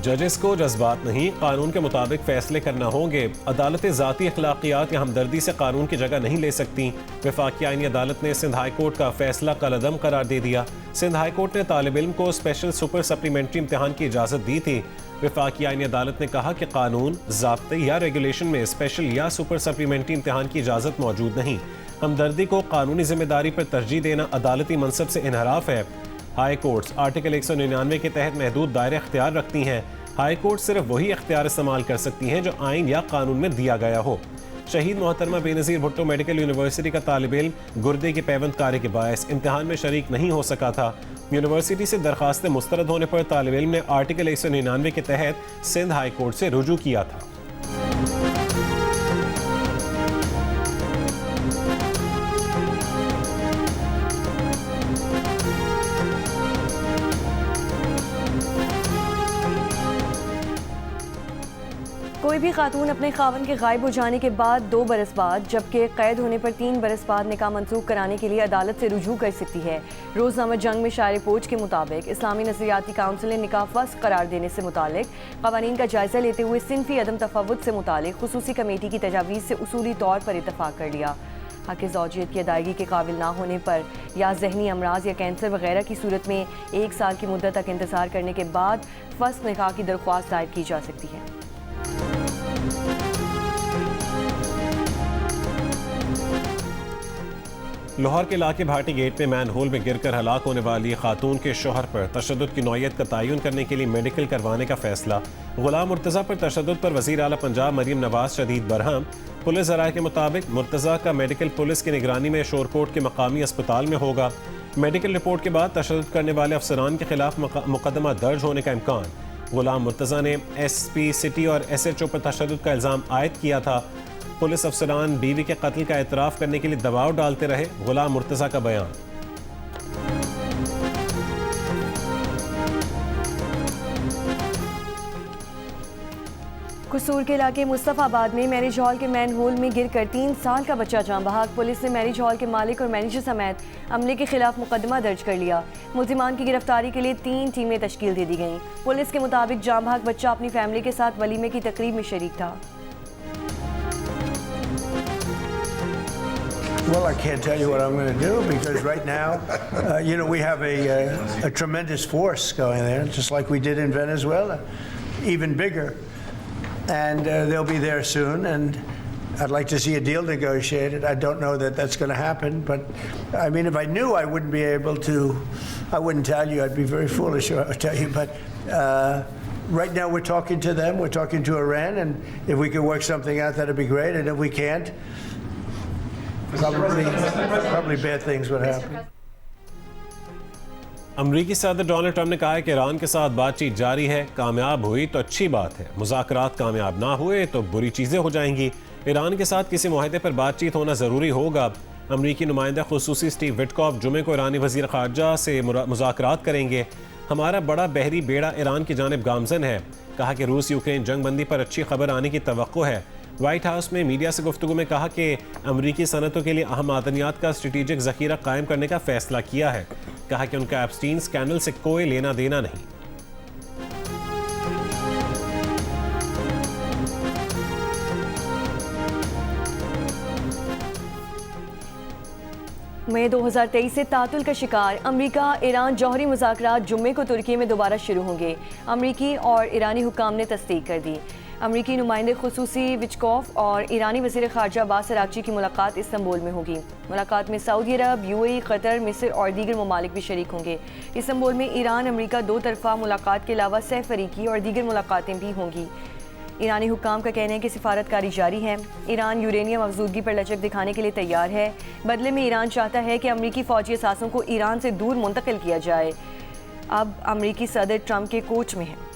जजेस को जज्बात नहीं, कानून के मुताबिक फैसले करना होंगे। अदालतें ज़ाती अखलाकियात या हमदर्दी से कानून की जगह नहीं ले सकती। वफाकी आईनी अदालत ने सिंध हाई कोर्ट का फैसला कलअदम करार दे दिया। सिंध हाई कोर्ट ने तालिब इल्म को स्पेशल सुपर सप्लीमेंट्री इम्तिहान की इजाज़त दी थी। वफाकी आईनी अदालत ने कहा कि कानून, ज़ाब्ते या रेगुलेशन में स्पेशल या सुपर सप्लीमेंट्री इम्तिहान की इजाज़त मौजूद नहीं। हमदर्दी को कानूनी जिम्मेदारी पर तरजीह देना अदालती मनसब से इनहराफ है। हाई कोर्ट्स आर्टिकल 199 के तहत महदूद दायरे अख्तियार रखती हैं। हाई कोर्ट सिर्फ वही अख्तियार इस्तेमाल कर सकती हैं जो आइन या कानून में दिया गया हो। शहीद मोहतरमा बेनज़ीर भुट्टो मेडिकल यूनिवर्सिटी का तालिब इल्म गुर्दे की पैवंदकारी के बायस इम्तिहान में शरीक नहीं हो सका था। यूनिवर्सिटी से दरखास्तें मुस्तरद होने पर तालिब इल्म ने आर्टिकल 199 के तहत सिंध हाई कोर्ट से रुजू किया था। कोई भी खातून अपने खावन के गायब हो जाने के बाद 2 बरस बाद, जबकि कैद होने पर 3 बरस बाद निकाह मंसूख कराने के लिए अदालत से रुजू कर सकती है। रोज़नामा जंग में शायर पोच के मुताबिक इस्लामी नज़रियाती काउंसिल ने निकाह फस्ख करार देने से मुतालिक क़वानीन का जायज़ा लेते हुए सिनफी अदम तफावुत से मुतालिक खुसूसी कमेटी की तजावीज़ से उसूली तौर पर इत्तफाक कर लिया। हक़ ज़ौजियत की अदायगी के काबिल ना होने पर या ज़हनी अमराज या कैंसर वगैरह की सूरत में 1 साल की मुद्दत तक इंतज़ार करने के बाद फस्ख निकाह की दरख्वास्त दायर की जा सकती है। लाहौर के इलाके भाटी गेट में मैन होल में गिरकर हलाक होने वाली खातून के शोहर पर तशद्दुद की नौयत का तयन करने के लिए मेडिकल करवाने का फैसला। गुलाम मुर्तज़ा पर तशद्दुद पर वज़ीर आला पंजाब मरीम नवाज शदीद बरहम। पुलिस ज़राए के मुताबिक मुर्तज़ा का मेडिकल पुलिस की निगरानी में शोरकोट के मकामी अस्पताल में होगा। मेडिकल रिपोर्ट के बाद तशद्दुद करने वाले अफसरान के खिलाफ मुकदमा दर्ज होने का इम्कान। गुलाम मुर्तज़ा ने SP सिटी और SHO पर तशद्दुद का इल्ज़ाम आयद किया था। पुलिस अफसरान बीवी के कत्ल का एतराफ़ करने के लिए दबाव डालते रहे। गुलाम मुर्तज़ा का बयान। कसूर के इलाके मुस्तफ़ाबाद में मैरिज हॉल के मैन होल में गिरकर 3 साल का बच्चा जान बहक। पुलिस ने मैरिज हॉल के मालिक और मैनेजर समेत अमले के खिलाफ मुकदमा दर्ज कर लिया। मुल्ज़िमान की गिरफ्तारी के लिए 3 टीमें तश्कील दे दी गईं। पुलिस के मुताबिक जान बहक बच्चा अपनी फैमिली के साथ वलीमे की तकरीब में शरीक था। Well, I can't tell you what I'm going to do because right now, we have a tremendous force going there, just like we did in Venezuela, even bigger. And they'll be there soon, and I'd like to see a deal negotiated. I don't know that that's going to happen, but I mean, if I knew, I wouldn't be able to, I wouldn't tell you. I'd be very foolish to tell you, but right now we're talking to them, we're talking to Iran, and if we can work something out, that'd be great, and if we can't, probably bad things would happen. अमरीकी सदर Donald Trump ने कहा है कि Iran के साथ बातचीत जारी है। कामयाब हुई तो अच्छी बात है, मुज़ाकरात कामयाब ना हुए तो बुरी चीज़ें हो जाएंगी। ईरान के साथ किसी मुआहदे पर बातचीत होना ज़रूरी होगा। अमरीकी नुमाइंदा खुसूसी स्टीव विटकॉफ जुमे को ईरानी वज़ीर ख़ारजा से मुज़ाकरात करेंगे। हमारा बड़ा बहरी बेड़ा ईरान की जानिब गामज़न है। कहा कि रूस यूक्रेन जंग बंदी पर अच्छी खबर आने की तवक्को है। व्हाइट हाउस में मीडिया से गुफ्तगू में कहा कि अमरीकी सनतों के लिए अहम मादनियात का स्ट्रेटेजिक ज़ख़ीरा कायम करने का फ़ैसला किया है। कहा कि उनका एप्स्टीन स्कैंडल से कोई लेना देना नहीं। मई 2023 से तातुल का शिकार अमरीका ईरान जौहरी मुज़ाकरात जुम्मे को तुर्की में दोबारा शुरू होंगे। अमरीकी और ईरानी हुक्काम ने तस्दीक कर दी। अमरीकी नुमाइंदे खुसूसी विचकॉफ और ईरानी वज़ीर ख़ारजा अब्बास अराग़ची की मुलाकात इस्तांबुल में होगी। मुलाकात में सऊदी अरब, UAE, कतर, मिस्र और दीगर ममालिक भी शरीक होंगे। इस्तांबुल में ईरान अमरीका 2 तरफ़ा मुलाकात के अलावा सह फ़रीकी और दीगर मुलाकातें भी होंगी। ईरानी हुक्काम का कहना है कि सिफारतकारी जारी है। ईरान यूरेनियम अफजूदगी पर लचक दिखाने के लिए तैयार है। बदले में ईरान चाहता है कि अमरीकी फ़ौजी असासों को ईरान से दूर मुंतकिल किया जाए। अब अमरीकी सदर ट्रंप के कोच में है।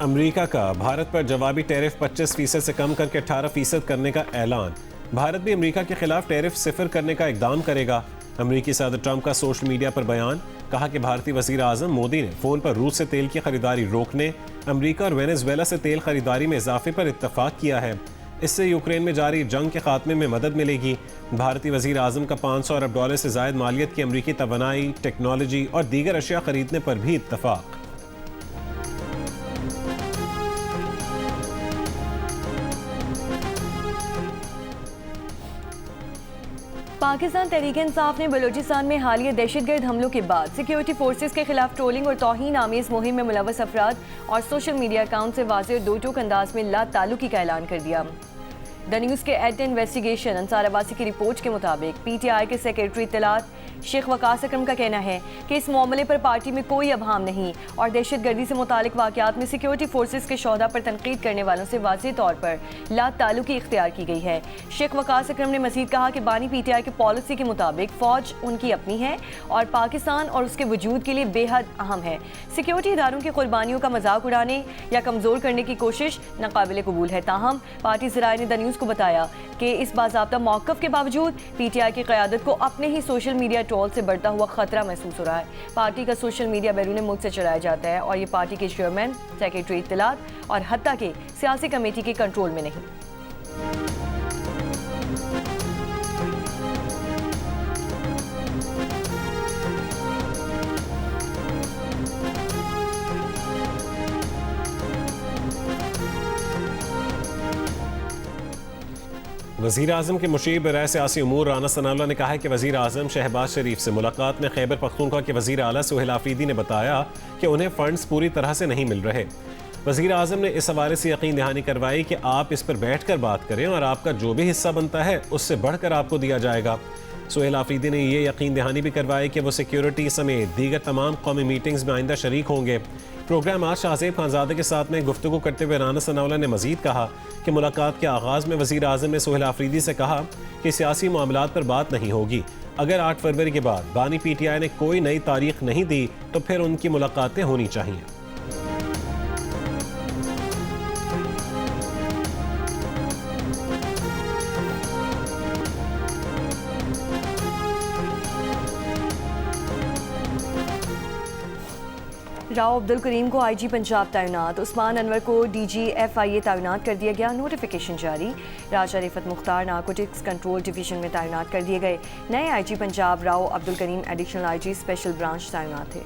अमरीका का भारत पर जवाबी टैरिफ 25% से कम करके 18% करने का ऐलान। भारत भी अमरीका के खिलाफ टैरिफ 0 करने का इक़दाम करेगा। अमरीकी सदर ट्रंप का सोशल मीडिया पर बयान। कहा कि भारतीय वज़ीर आज़म मोदी ने फ़ोन पर रूस से तेल की खरीदारी रोकने, अमरीका और वेनेजुएला से तेल खरीदारी में इजाफे पर इत्तफाक किया है। इससे यूक्रेन में जारी जंग के खात्मे में मदद मिलेगी। भारतीय वज़ीर आज़म का $500 अरब से ज़ायद मालियत की अमरीकी तवानाई, टेक्नोलॉजी और दीगर अशिया खरीदने पर भी इत्तफाक। पाकिस्तान तहरीक-ए-इंसाफ ने बलूचिस्तान में हालिया दहशतगर्द हमलों के बाद सिक्योरिटी फोर्सेस के खिलाफ ट्रोलिंग और तौहीन आमीज मुहिम में मुलव्वस अफराद और सोशल मीडिया अकाउंट से वाज़ेह और दो टोक अंदाज में ला ताल्लुकी का ऐलान कर दिया। द न्यूज़ के एड इन्वेस्टिगेशन अंसार अब्बासी की रिपोर्ट के मुताबिक PTI के सेक्रेटरी इत्तलात शेख वकास अकरम का कहना है कि इस मामले पर पार्टी में कोई अभाम नहीं और दहशतगर्दी से मुतालिक वाक़यात में सिक्योरिटी फोर्सेस के शोहदा पर तनकीद करने वालों से वाज़ेह तौर पर ला ताल्लुकी इख्तियार की गई है। शेख वकास अकरम ने मज़ीद कहा कि बानी PTI की पॉलिसी के मुताबिक फ़ौज उनकी अपनी है और पाकिस्तान और उसके वजूद के लिए बेहद अहम है। सिक्योरिटी इदारों की कुर्बानियों का मजाक उड़ाने या कमज़ोर करने की कोशिश नाकाबिल कबूल है। ताहम पार्टी ज़राए ने द न्यूज़ को बताया कि इस बाज़ाब्ता मौक़िफ़ के बावजूद PTI की क़यादत को अपने ही सोशल मीडिया ट्रोल से बढ़ता हुआ खतरा महसूस हो रहा है। पार्टी का सोशल मीडिया बैरून मुल्क से चलाया जाता है और ये पार्टी के चेयरमैन, सेक्रेटरी इत्तलात और हत्ता के सियासी कमेटी के कंट्रोल में नहीं। वज़ीर आज़म के मुशीर बराए सियासी उमूर राना सनाउल्लाह ने कहा है कि वज़ीर आज़म शहबाज शरीफ से मुलाकात में खैबर पख्तूनख्वा के वज़ीर आला सुहेल आफरीदी ने बताया कि उन्हें फंड्स पूरी तरह से नहीं मिल रहे। वज़ीर आज़म ने इस हवाले से यकीन दहानी करवाई कि आप इस पर बैठ कर बात करें और आपका जो भी हिस्सा बनता है उससे बढ़कर आपको दिया जाएगा। सुहेल आफरीदी ने यह यकीन दहानी भी करवाई कि वो सिक्योरिटी समेत दीगर तमाम कौमी मीटिंग्स में आइंदा शरीक होंगे। प्रोग्राम आज शाहज़ेब खानज़ादे के साथ में गुफ्तगू करते हुए राना सनाउल्लाह ने मज़ीद कहा कि मुलाकात के आगाज़ में वज़ीर आज़म ने सुहेल आफरीदी से कहा कि सियासी मामलात पर बात नहीं होगी। अगर 8 फरवरी के बाद बानी PTI ने कोई नई तारीख नहीं दी तो फिर उनकी मुलाकातें होनी चाहिए। राव अब्दुल करीम को IG पंजाब तैनात, उस्मान अनवर को DG FIA तैनात कर दिया गया। नोटिफिकेशन जारी। Raja Rifat Mukhtar narcotics control division में तैनात कर दिए गए। नए IG Punjab Rao Abdul Karim additional IG special branch तैनात थे।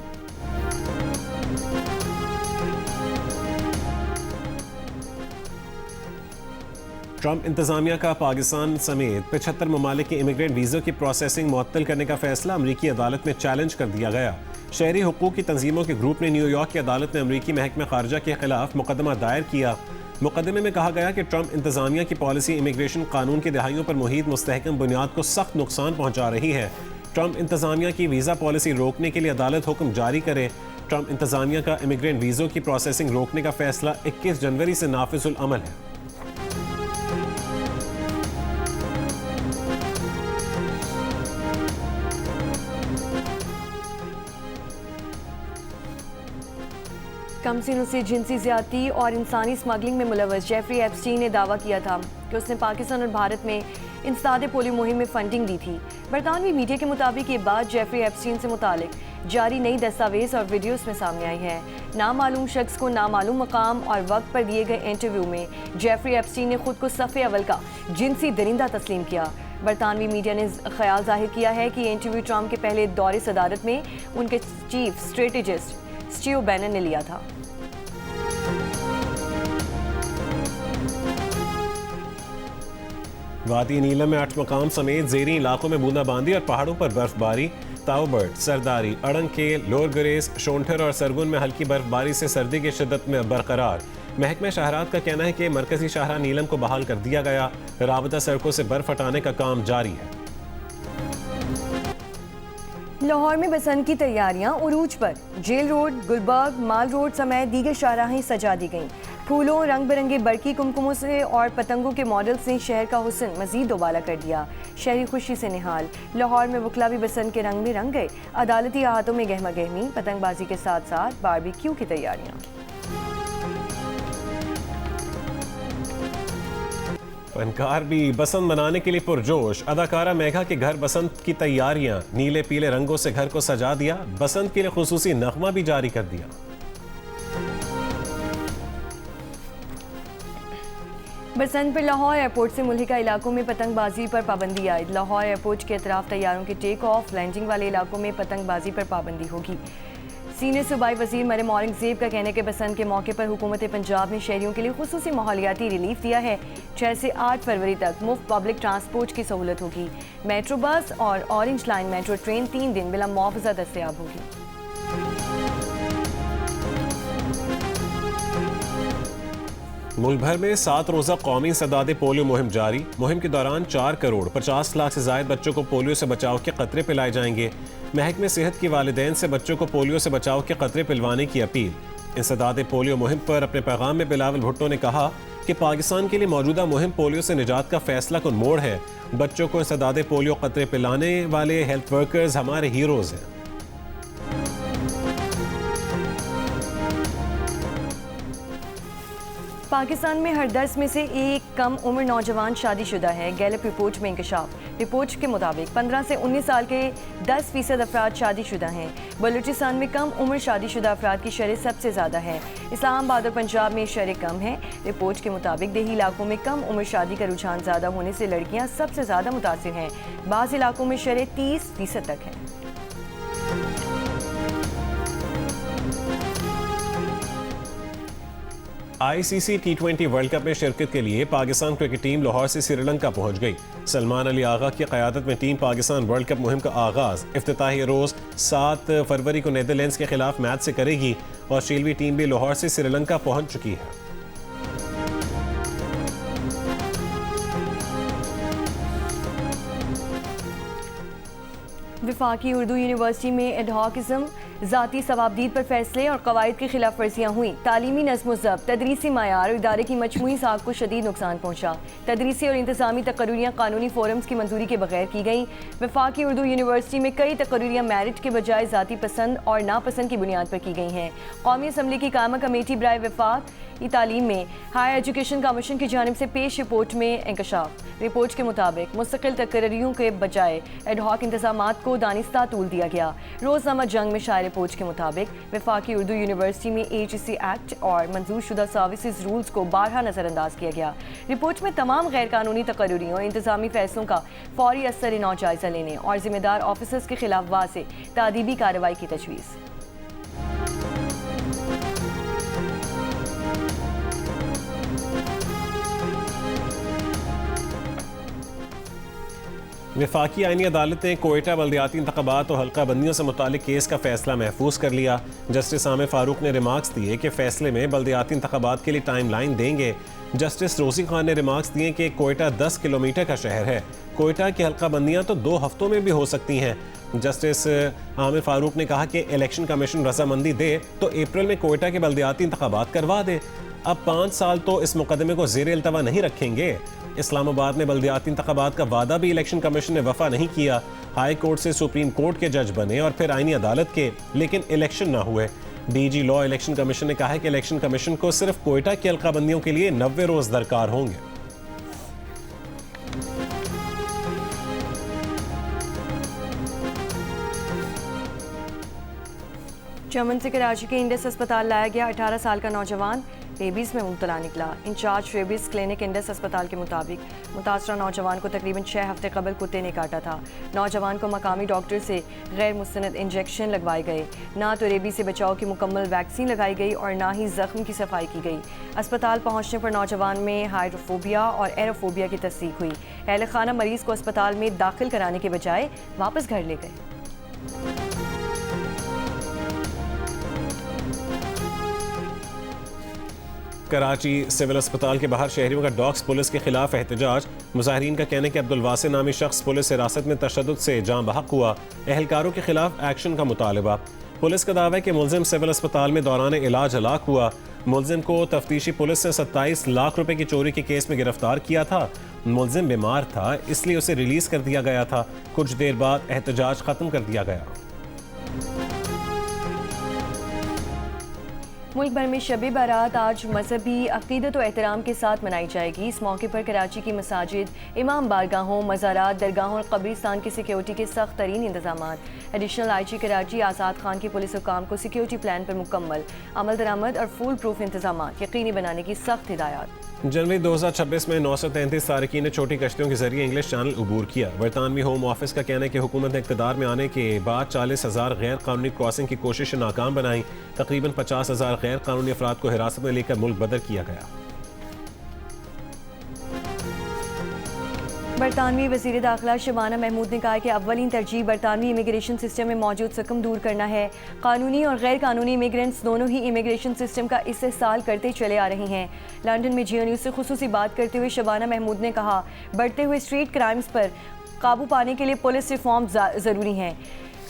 ट्रंप इंतजामिया का पाकिस्तान समेत 75 ममालिक के इमिग्रेंट वीज़ों की प्रोसेसिंग मुअत्तल करने का फैसला अमरीकी अदालत में चैलेंज कर दिया गया। शहरी हुकूक की तंजीमों के ग्रुप ने न्यूयॉर्क की अदालत में अमरीकी महकमा खारजा के खिलाफ मुकदमा दायर किया। मुकदमे में कहा गया कि ट्रंप इंतजामिया की पॉलिसी इमिग्रेशन कानून की दहाइयों पर मुहित मुस्तहकम बुनियाद को सख्त नुकसान पहुंचा रही है। ट्रंप इंतजामिया की वीज़ा पॉलिसी रोकने के लिए अदालत हुक्म जारी करे। ट्रंप इंतजामिया का इमिग्रेंट वीज़ों की प्रोसेसिंग रोकने का फैसला 21 जनवरी से नाफिजुल अमल है। कमसिनों से जिनसी ज़्यादती और इंसानी स्मगलिंग में मुलव्वस जेफरी एप्स्टीन ने दावा किया था कि उसने पाकिस्तान और भारत में इंसदाद पोलियो मुहिम में फंडिंग दी थी। बरतानवी मीडिया के मुताबिक ये बात जेफरी एप्स्टीन से मुतालिक जारी नई दस्तावेज और वीडियोस में सामने आई है। नामालूम शख्स को नामालूम मकाम और वक्त पर दिए गए इंटरव्यू में जेफरी एप्स्टीन ने खुद को सफ़े अव्वल का जिनसी दरिंदा तस्लीम किया। बरतानवी मीडिया ने ख्याल जाहिर किया है कि ये इंटरव्यू ट्रंप के पहले दौरे सदारत में उनके चीफ स्ट्रेटेजिस्ट स्टीव बैनन ने लिया था। वादी नीलम में 8 मकाम समेत ज़ेरी इलाकों में बूंदाबांदी और पहाड़ों पर बर्फबारी। ताओबर्ट, सरदारी, अड़ंकेल, लोअर गुरेज, शोंठर और सरगुन में हल्की बर्फबारी से सर्दी की शिद्दत में बरकरार। महकमा शहरात का कहना है कि मरकजी शाहरा नीलम को बहाल कर दिया गया। राबता सड़कों से बर्फ हटाने का काम जारी है। लाहौर में बसंत की तैयारियां उरूज पर। जेल रोड, गुलबर्ग, माल रोड समेत दीगर शाहराहें सजा दी गईं। फूलों, रंग बिरंगे बरकी कुमकुमों से और पतंगों के मॉडल्स ने शहर का हुस्न मजीद दोबाला कर दिया। शहरी खुशी से निहाल। लाहौर में वकला भी बसंत के रंग में रंग गए। अदालती अहातों में गहमा गहमी, पतंगबाजी के साथ साथ बारबेक्यू की तैयारियां। फनकार भी बसंत मनाने के लिए पुरजोश। अदाकारा मेघा के घर बसंत की तैयारियां। नीले पीले रंगों से घर को सजा दिया। बसंत के लिए खुसूसी नगमा भी जारी कर दिया। बरसंत पर लाहौर एयरपोर्ट से मुल्हिका इलाकों में पतंगबाजी पर पाबंदी आयद। लाहौर एयरपोर्ट के अतराफ तैयारों के टेक ऑफ लैंडिंग वाले इलाकों में पतंगबाजी पर पाबंदी होगी। सीनियर सूबाई वजीर मरियम औरंगजेब का कहना है कि बसंत के मौके पर हुकूमत पंजाब ने शहरियों के लिए खुसूसी माहौलियाती रिलीफ दिया है। 6 से 8 फरवरी तक मुफ्त पब्लिक ट्रांसपोर्ट की सहूलत होगी। मेट्रो बस और ऑरेंज लाइन मेट्रो ट्रेन 3 दिन बिला मुआवजा दस्तयाब होगी। मुल्क भर में 7 रोज़ा कौमी सदादे पोलियो मुहिम जारी। मुहिम के दौरान 4 करोड़ 50 लाख से ज़ायद बच्चों को पोलियो से बचाव के कतरे पिलाए जाएंगे। महकमे सेहत की वालिदैन से बच्चों को पोलियो से बचाव के कतरे पिलवाने की अपील। इंसदादे पोलियो मुहिम पर अपने पैगाम में बिलावल भुट्टो ने कहा कि पाकिस्तान के लिए मौजूदा मुहिम पोलियो से निजात का फैसला कुन मोड़ है। बच्चों को इंसदादे पोलियो कतरे पिलाने वाले हेल्थ वर्कर्स हमारे हीरोज़ हैं। पाकिस्तान में हर 10 में से एक कम उम्र नौजवान शादीशुदा है। गैलप रिपोर्ट में इंकशाफ। रिपोर्ट के मुताबिक 15 से 19 साल के 10% अफराद शादीशुदा हैं। बलूचिस्तान में कम उम्र शादीशुदा अफराद की शरह सबसे ज़्यादा है। इस्लामाबाद और पंजाब में शरह कम है। रिपोर्ट के मुताबिक देही इलाकों में कम उम्र शादी का रुझान ज़्यादा होने से लड़कियाँ सबसे ज़्यादा मुतासिर हैं। बाज़ इलाकों में शरह 30% तक है। ICC T20 वर्ल्ड कप में शिरकत के लिए पाकिस्तान क्रिकेट टीम लाहौर से श्रीलंका पहुंच गई। सलमान अली आगा की क़यादत में टीम पाकिस्तान वर्ल्ड कप मुहिम का आगाज़ इफ्तिताही रोज़ 7 फरवरी को नीदरलैंड्स के खिलाफ मैच से करेगी। ऑस्ट्रेलियाई टीम भी लाहौर से श्रीलंका पहुंच चुकी है। वफाकी उर्दू यूनिवर्सिटी में एडहॉकिज्म, ज़ाती सवाबदीद पर फैसले और कवायद की खिलाफ वर्जियाँ हुई। तालीमी नज़्म ज़ब्त, तदरीसी मायार और इदारे की मजमूई साख को शदीद नुकसान पहुँचा। तदरीसी और इंतज़ामी तकर्रियाँ कानूनी फोरम्स की मंजूरी के बगैर की गई। वफाकी उर्दू यूनिवर्सिटी में कई तकर्रियाँ मेरिट के बजाय ज़ाती पसंद और नापसंद की बुनियाद पर की गई हैं। कौमी असम्बली की कायमा कमेटी बराए वफाक तालीम में हायर एजुकेशन कमीशन की जानिब से पेश रिपोर्ट में इंकशाफ। रिपोर्ट के मुताबिक मुस्तकिल तकर्रियों के बजाय एडहॉक इंतजामात को दानिस्ता तूल दिया गया। रोज़नामा जंग में शायर रिपोर्ट के मुताबिक वफाकी उर्दू यूनिवर्सिटी में AGC एक्ट और मंजूर शुदा सर्विसेज रूल्स को बारहा नज़रअंदाज किया गया। रिपोर्ट में तमाम गैर कानूनी तकर्रियों और इंतजामी फैसलों का फौरी असर नौ जायज़ा लेने और जिम्मेदार ऑफिसर्स के खिलाफ वाज़े तादीबी कार्रवाई की तजवीज़। वफाकी आईनी अदालत ने कोयटा बल्दियाती इंतखाबात और हल्का बंदियों से मुतालिक केस का फैसला महफूज कर लिया। जस्टिस आमिर फारूक ने रिमार्क्स दिए कि फैसले में बल्दियाती इंतखाबात के लिए टाइम लाइन देंगे। जस्टिस रोजी खान ने रिमार्क्स दिए कि कोयटा 10 किलोमीटर का शहर है। कोयटा की हल्का बंदियाँ तो 2 हफ्तों में भी हो सकती हैं। जस्टिस आमिर फारूक ने कहा कि इलेक्शन कमीशन रजामंदी दे तो अप्रैल में कोयटा के बल्दियाती इंतखाबात करवा दे। अब 5 साल तो इस मुकदमे को ज़ेर इल्तवा नहीं रखेंगे। इस्लामाबाद में बल्दियाती इंतखाबात का वादा भी इलेक्शन कमीशन ने वफा नहीं किया। हाई कोर्ट से सुप्रीम कोर्ट के जज बने और फिर आईनी अदालत के, लेकिन इलेक्शन ना हुए। DG लॉ इलेक्शन कमीशन ने कहा है कि इलेक्शन कमीशन को सिर्फ कोयटा की हल्काबंदियों के लिए 90 रोज दरकार होंगे। चमन से कराची के इंडस अस्पताल लाया गया 18 साल का नौजवान रेबीज़ में मुब्तला निकला। इंचार्ज रेबीज़ क्लिनिक इंडस अस्पताल के मुताबिक मुतासरा नौजवान को तकरीबन 6 हफ्ते कबल कुत्ते ने काटा था। नौजवान को मकामी डॉक्टर से गैर मुस्तनद इंजेक्शन लगवाए गए। ना तो रेबीज़ से बचाव की मुकम्मल वैक्सीन लगाई गई और ना ही ज़ख्म की सफाई की गई। अस्पताल पहुँचने पर नौजवान में हाइड्रोफोबिया और एरोफोबिया की तस्दीक हुई। अहल खाना मरीज़ को अस्पताल में दाखिल कराने के बजाय वापस घर ले गए। कराची सिविल अस्पताल के बाहर शहरियों का डॉग्स पुलिस के खिलाफ एहतजाज। मुजाहिरीन का कहना है कि अब्दुल वासिर नामी शख्स पुलिस हिरासत में तशद्दुद से जाँ बहक हुआ। एहलकारों के खिलाफ एक्शन का मुतालबा। पुलिस का दावा है कि मुलजिम सिविल अस्पताल में दौरान इलाज हलाक हुआ। मुलजिम को तफ्तीशी पुलिस ने 27 लाख रुपए की चोरी के केस में गिरफ्तार किया था। मुलजिम बीमार था, इसलिए उसे रिलीज कर दिया गया था। कुछ देर बाद एहतजाज खत्म कर दिया गया। मुल्क भर में शब बारात आज मजहबी अकीदत व एहतराम के साथ मनाई जाएगी। इस मौके पर कराची की मसाजिद, इमाम बारगाहों, मज़ारात, दरगाहों और कब्रिस्तान की सिक्योरिटी के सख्त तरीन इंतजाम। एडिशनल IG कराची आज़ाद खान के पुलिस हुकाम को सिक्योरिटी प्लान पर मुकम्मल अमल दरामद और फुल प्रूफ इंतजाम यकीनी बनाने की सख्त हिदायत। जनवरी 2026 में 933 तारकीन ने छोटी कश्तियों के जरिए इंग्लिश चैनल अबूर किया। बरतानवी होम ऑफिस का कहना है कि हुकूमत ने इक़्तिदार में आने के बाद 40,000 गैर कानूनी क्रॉसिंग की कोशिशें नाकाम बनाई। तकरीबन 50,000 गैर कानूनी अफराद को हिरासत में लेकर मुल्क बदर किया गया। बरतानवी वज़ीर दाखिला शबाना महमूद ने कहा कि अव्वलीन तरजीह बरतानवी इमिग्रेशन सिस्टम में मौजूद सकम दूर करना है। कानूनी और गैर कानूनी इमिग्रेंट्स दोनों ही इमिग्रेशन सिस्टम का इस्तेहसाल करते चले आ रहे हैं। लंदन में GNU से खुसूसी बात करते हुए शबाना महमूद ने कहा, बढ़ते हुए स्ट्रीट क्राइम्स पर काबू पाने के लिए पुलिस रिफॉर्म ज़रूरी हैं।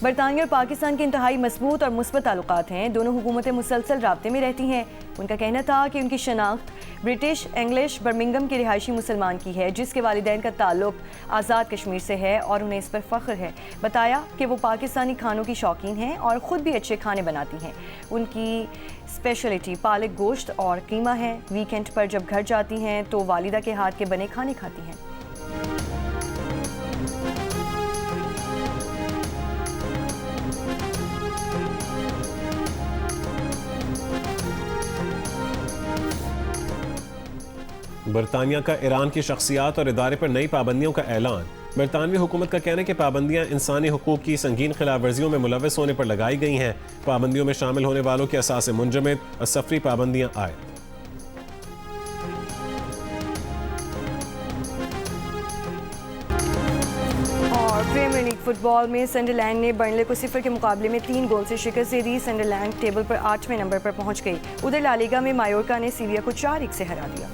बरतानिया और पाकिस्तान के इंतहाई मजबूत और मुस्बत ताल्लुकात हैं। दोनों हुकूमतें मुसलसल राब्ते में रहती हैं। उनका कहना था कि उनकी शनाख्त ब्रिटिश इंग्लिश बर्मिंघम के रिहायशी मुसलमान की है, जिसके वालिदैन का ताल्लुक आज़ाद कश्मीर से है और उन्हें इस पर फ़ख्र है। बताया कि वो पाकिस्तानी खानों की शौकीन हैं और ख़ुद भी अच्छे खाने बनाती हैं। उनकी स्पेशलिटी पालक गोश्त और कीमा है। वीकेंड पर जब घर जाती हैं तो वालिदा के हाथ के बने खाने खाती हैं। बरतानिया का ईरान की शख्सियात और इदारे पर नई पाबंदियों का ऐलान। बरतानवी हुकूमत का कहना है कि पाबंदियां इंसानी हुकूक की संगीन खिलाफ वर्जियों में मुलव्वस होने पर लगाई गई हैं। पाबंदियों में शामिल होने वालों के असासे मुंजमद और सफरी पाबंदियां आयद। प्रीमियर लीग फुटबॉल में सनडरलैंड ने बर्नले को 0 के मुकाबले में 3 गोल से शिकस्त दे दी। सनडरलैंड टेबल पर 8वें नंबर पर पहुंच गई। उधर ला लीगा में मायोर्का ने सीविया को 4-1 से हरा दिया।